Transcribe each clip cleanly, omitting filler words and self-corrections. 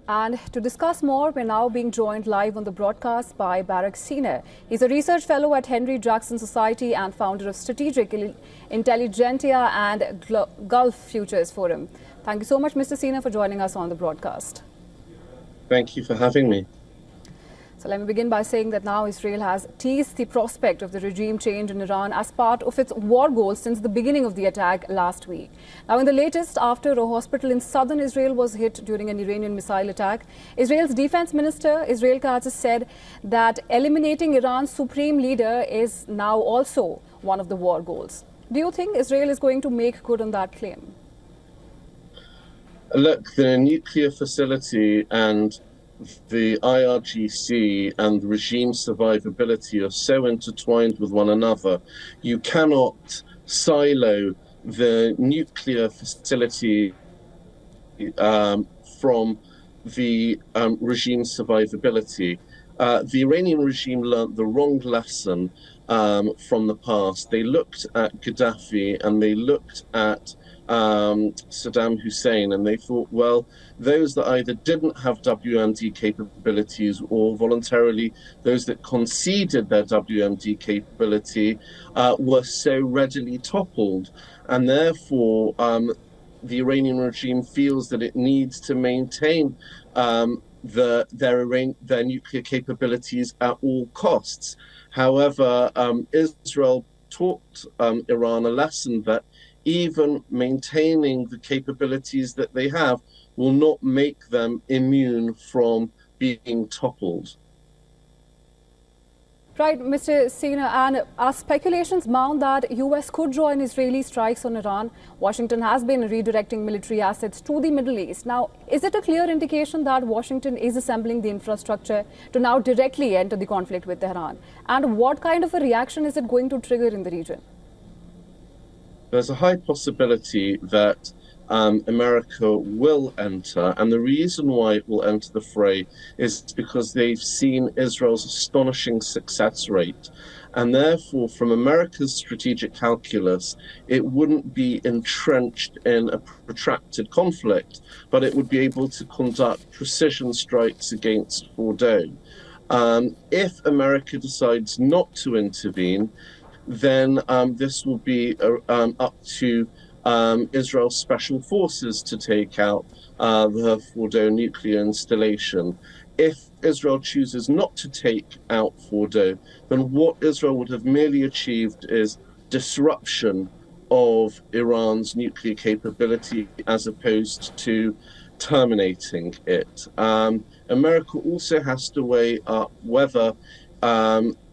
And to discuss more, we're now being joined live on the broadcast by Barak Sina. He's a research fellow at Henry Jackson Society and founder of Strategic Intelligentsia and Gulf Futures Forum. Thank you so much, Mr. Sina, for joining us on the broadcast. Thank you for having me. So let me begin by saying that now Israel has teased the prospect of the regime change in Iran as part of its war goals since the beginning of the attack last week. Now, in the latest, after a hospital in southern Israel was hit during an Iranian missile attack, Israel's defense minister, Israel Katz, said that eliminating Iran's supreme leader is now also one of the war goals. Do you think Israel is going to make good on that claim? Look, the nuclear facility and the IRGC and regime survivability are so intertwined with one another. You cannot silo the nuclear facility from the regime survivability. The Iranian regime learnt the wrong lesson from the past. They looked at Gaddafi and they looked at Saddam Hussein, and they thought, well, those that either didn't have WMD capabilities or voluntarily those that conceded their WMD capability were so readily toppled, and therefore the Iranian regime feels that it needs to maintain their nuclear capabilities at all costs. However, Israel taught Iran a lesson that even maintaining the capabilities that they have will not make them immune from being toppled. Right, Mr. Sina, and as speculations mount that US could join Israeli strikes on Iran, Washington has been redirecting military assets to the Middle East. Now, is it a clear indication that Washington is assembling the infrastructure to now directly enter the conflict with Tehran? And what kind of a reaction is it going to trigger in the region? There's a high possibility that America will enter, and the reason why it will enter the fray is because they've seen Israel's astonishing success rate. And therefore, from America's strategic calculus, it wouldn't be entrenched in a protracted conflict, but it would be able to conduct precision strikes against Fordo. If America decides not to intervene, then this will be up to Israel's special forces to take out the Fordo nuclear installation. If Israel chooses not to take out Fordo, then what Israel would have merely achieved is disruption of Iran's nuclear capability as opposed to terminating it. America also has to weigh up whether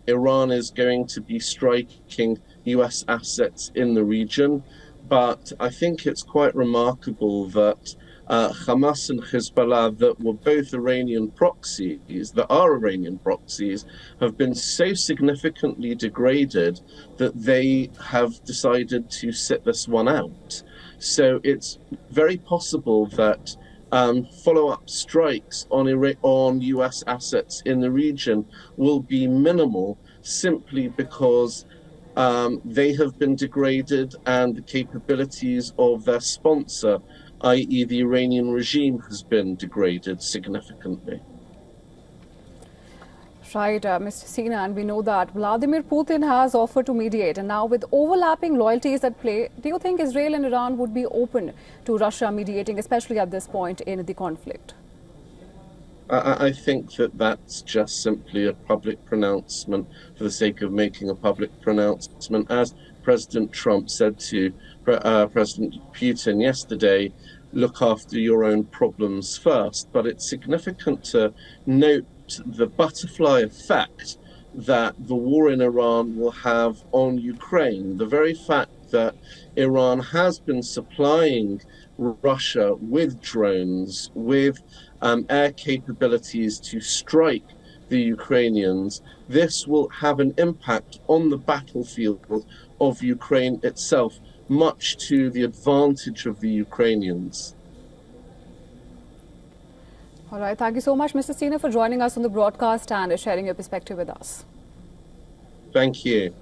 Iran is going to be striking US assets in the region, but I think it's quite remarkable that Hamas and Hezbollah, that were both Iranian proxies, have been so significantly degraded that they have decided to sit this one out. So it's very possible that follow-up strikes on US assets in the region will be minimal, simply because they have been degraded and the capabilities of their sponsor, i.e. the Iranian regime, has been degraded significantly. Right, Mr. Sina, and we know that Vladimir Putin has offered to mediate, and now with overlapping loyalties at play, do you think Israel and Iran would be open to Russia mediating, especially at this point in the conflict? I think that that's just simply a public pronouncement for the sake of making a public pronouncement. As President Trump said to President Putin yesterday, look after your own problems first. But it's significant to note the butterfly effect that the war in Iran will have on Ukraine. The very fact that Iran has been supplying Russia with drones, with air capabilities to strike the Ukrainians, this will have an impact on the battlefield of Ukraine itself, much to the advantage of the Ukrainians. All right. Thank you so much, Mr. Sina, for joining us on the broadcast and sharing your perspective with us. Thank you.